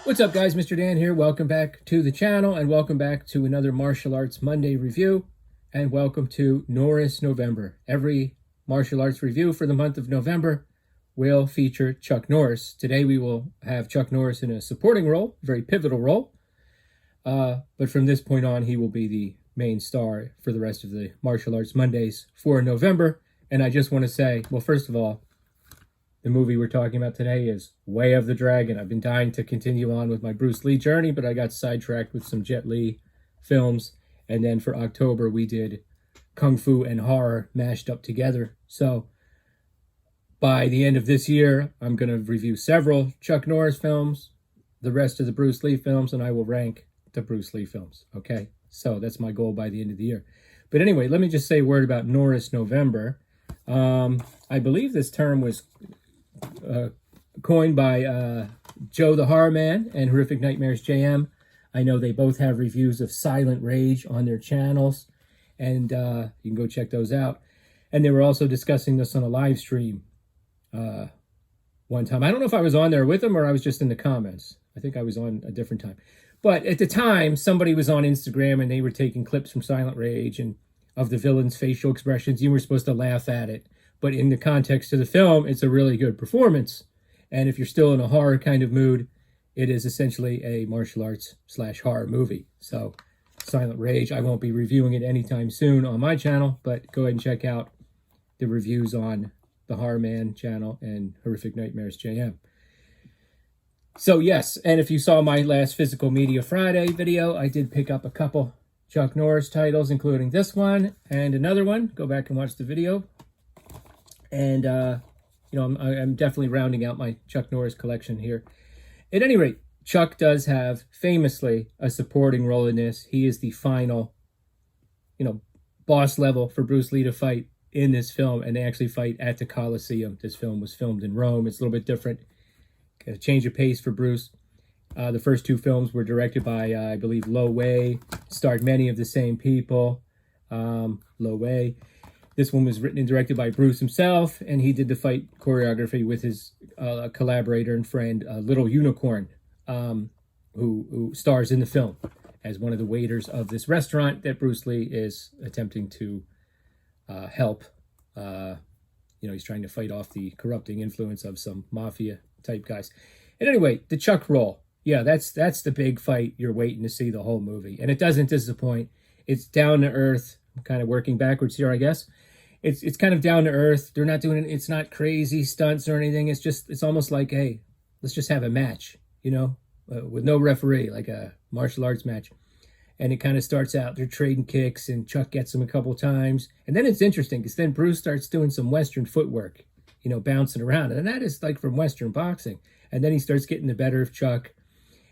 What's up, guys? Mr. Dan here. Welcome back to the channel and welcome back to another Martial Arts Monday review, and welcome to Norris November. Every martial arts review for the month of November will feature Chuck Norris. Today we will have Chuck Norris in a supporting role, a very pivotal role, but from this point on he will be the main star for the rest of the Martial Arts Mondays for November. And I just want to say, well, first of all, the movie we're talking about today is Way of the Dragon. I've been dying to continue on with my Bruce Lee journey, but I got sidetracked with some Jet Li films. And then for October, we did Kung Fu and horror mashed up together. So by the end of this year, I'm going to review several Chuck Norris films, the rest of the Bruce Lee films, and I will rank the Bruce Lee films. Okay, so that's my goal by the end of the year. But anyway, let me just say a word about Norris November. I believe this term was coined by Joe the Horror Man and Horrific Nightmares JM. I know they both have reviews of Silent Rage on their channels, and you can go check those out. And they were also discussing this on a live stream one time. I don't know if I was on there with them or I was just in the comments. I think I was on a different time. But at the time, somebody was on Instagram and they were taking clips from Silent Rage and of the villain's facial expressions. You were supposed to laugh at it. But in the context of the film, it's a really good performance. And if you're still in a horror kind of mood, it is essentially a martial arts / horror movie. So Silent Rage, I won't be reviewing it anytime soon on my channel, but go ahead and check out the reviews on the Horror Man channel and Horrific Nightmares JM. So yes, and if you saw my last Physical Media Friday video, I did pick up a couple Chuck Norris titles, including this one and another one. Go back and watch the video. And, you know, I'm definitely rounding out my Chuck Norris collection here. At any rate, Chuck does have, famously, a supporting role in this. He is the final, you know, boss level for Bruce Lee to fight in this film. And they actually fight at the Coliseum. This film was filmed in Rome. It's a little bit different. A change of pace for Bruce. The first two films were directed by, I believe, Lo Wei. Starred many of the same people. Lo Wei. This one was written and directed by Bruce himself, and he did the fight choreography with his collaborator and friend, Little Unicorn, who stars in the film as one of the waiters of this restaurant that Bruce Lee is attempting to help. You know, he's trying to fight off the corrupting influence of some mafia-type guys. And anyway, the Chuck role. Yeah, that's the big fight you're waiting to see the whole movie. And it doesn't disappoint. It's down to earth. I'm kind of working backwards here, I guess. It's kind of down to earth. They're not doing it. It's not crazy stunts or anything. It's almost like, hey, let's just have a match, you know, with no referee, like a martial arts match. And it kind of starts out, they're trading kicks and Chuck gets them a couple times. And then it's interesting because then Bruce starts doing some Western footwork, you know, bouncing around. And that is like from Western boxing. And then he starts getting the better of Chuck,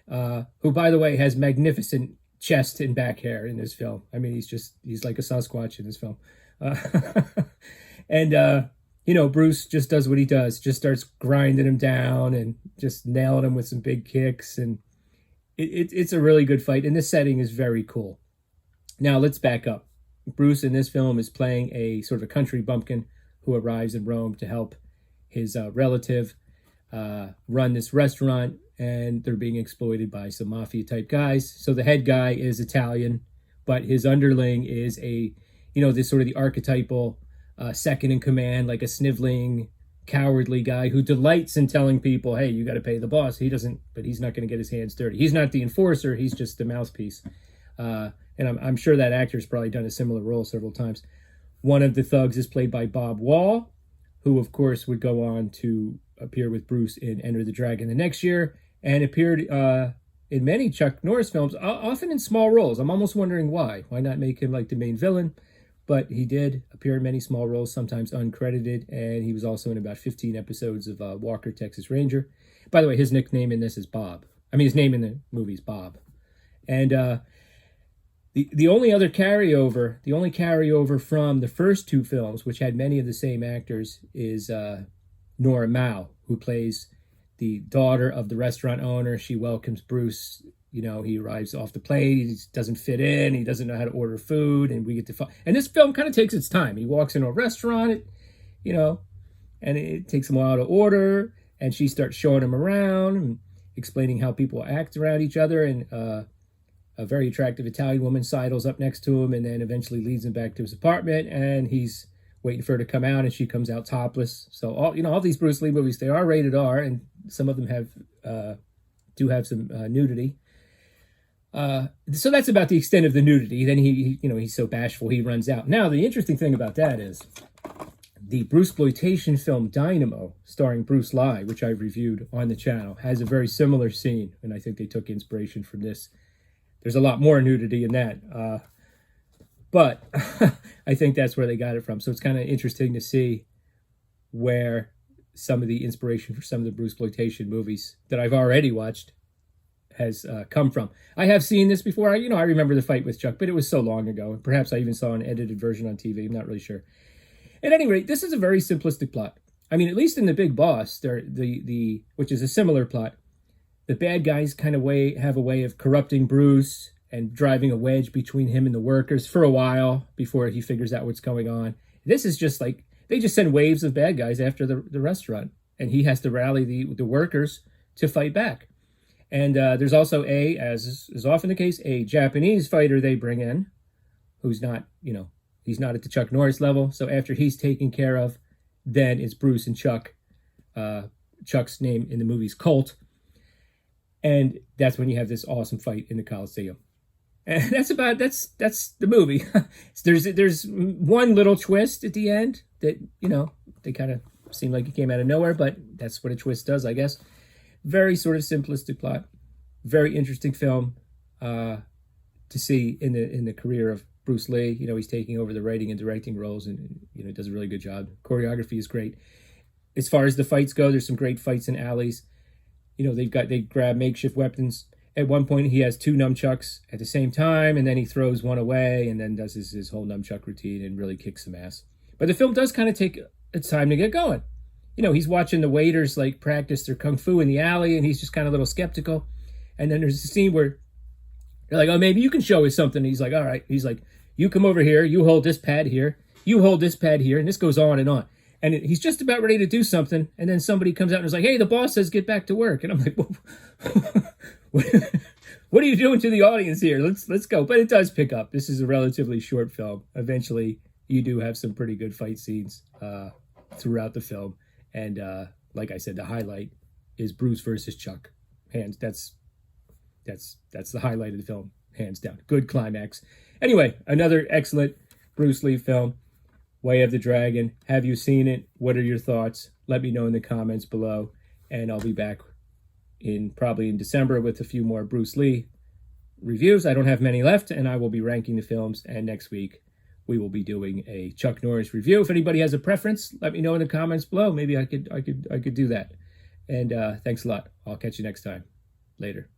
who, by the way, has magnificent chest and back hair in this film. I mean, he's like a Sasquatch in this film. And, you know, Bruce just does what he does, just starts grinding him down and just nailing him with some big kicks. And it's a really good fight. And this setting is very cool. Now, let's back up. Bruce in this film is playing a sort of a country bumpkin who arrives in Rome to help his relative run this restaurant. And they're being exploited by some mafia-type guys. So the head guy is Italian, but his underling is you know, this sort of the archetypal second in command, like a sniveling, cowardly guy who delights in telling people, hey, you got to pay the boss. He doesn't, but he's not going to get his hands dirty. He's not the enforcer. He's just the mouthpiece. And I'm sure that actor's probably done a similar role several times. One of the thugs is played by Bob Wall, who, of course, would go on to appear with Bruce in Enter the Dragon the next year and appeared in many Chuck Norris films, often in small roles. I'm almost wondering why. Why not make him like the main villain? But he did appear in many small roles, sometimes uncredited, and he was also in about 15 episodes of Walker, Texas Ranger. By the way, his nickname in this is Bob. I mean, his name in the movie is Bob. And the only carryover from the first two films, which had many of the same actors, is Nora Mao, who plays the daughter of the restaurant owner. She welcomes Bruce. You know, he arrives off the plane. He doesn't fit in. He doesn't know how to order food. And we get to and this film kind of takes its time. He walks into a restaurant, you know, and it takes him a while to order. And she starts showing him around. explaining how people act around each other, and a very attractive Italian woman sidles up next to him and then eventually leads him back to his apartment, and he's waiting for her to come out, and she comes out topless. So all these Bruce Lee movies, they are rated R, and some of them do have some nudity. So that's about the extent of the nudity. Then he's so bashful he runs out. Now the interesting thing about that is the Bruceploitation film Dynamo, starring Bruce Lee, which I reviewed on the channel, has a very similar scene, and I think they took inspiration from this. There's a lot more nudity in that, but I think that's where they got it from. So it's kind of interesting to see where some of the inspiration for some of the Bruceploitation movies that I've already watched has come from. I have seen this before. I remember the fight with Chuck, but it was so long ago. Perhaps I even saw an edited version on TV. I'm not really sure. At any rate, this is a very simplistic plot. I mean, at least in The Big Boss, which is a similar plot, the bad guys kind of have a way of corrupting Bruce and driving a wedge between him and the workers for a while before he figures out what's going on. This is just like, they just send waves of bad guys after the restaurant, and he has to rally the workers to fight back. And there's also as is often the case, a Japanese fighter they bring in who's not, he's not at the Chuck Norris level. So after he's taken care of, then it's Bruce and Chuck. Chuck's name in the movie's Colt. And that's when you have this awesome fight in the Coliseum. And that's the movie. There's one little twist at the end that, they kind of seem like it came out of nowhere, but that's what a twist does, I guess. Very sort of simplistic plot. Very interesting film to see in the career of Bruce Lee. He's taking over the writing and directing roles, and does a really good job. Choreography is great. As far as the fights go, there's some great fights in alleys. They grab makeshift weapons. At one point, he has two nunchucks at the same time, and then he throws one away, and then does his whole nunchuck routine and really kicks some ass. But the film does kind of take its time to get going. He's watching the waiters practice their kung fu in the alley, and he's just kind of a little skeptical. And then there's a scene where they're like, "Oh, maybe you can show us something." And he's like, "All right." He's like, "You come over here. You hold this pad here. You hold this pad here," and this goes on and on. And he's just about ready to do something, and then somebody comes out and is like, "Hey, the boss says get back to work." And I'm like, what are you doing to the audience here? Let's go. But it does pick up. This is a relatively short film. Eventually, you do have some pretty good fight scenes throughout the film. And like I said, the highlight is Bruce versus Chuck. That's the highlight of the film, hands down. Good climax. Anyway, another excellent Bruce Lee film. Way of the Dragon. Have you seen it? What are your thoughts? Let me know in the comments below. And I'll be back probably in December with a few more Bruce Lee reviews. I don't have many left, and I will be ranking the films. And next week, we will be doing a Chuck Norris review. If anybody has a preference, let me know in the comments below. Maybe I could do that. And thanks a lot. I'll catch you next time. Later.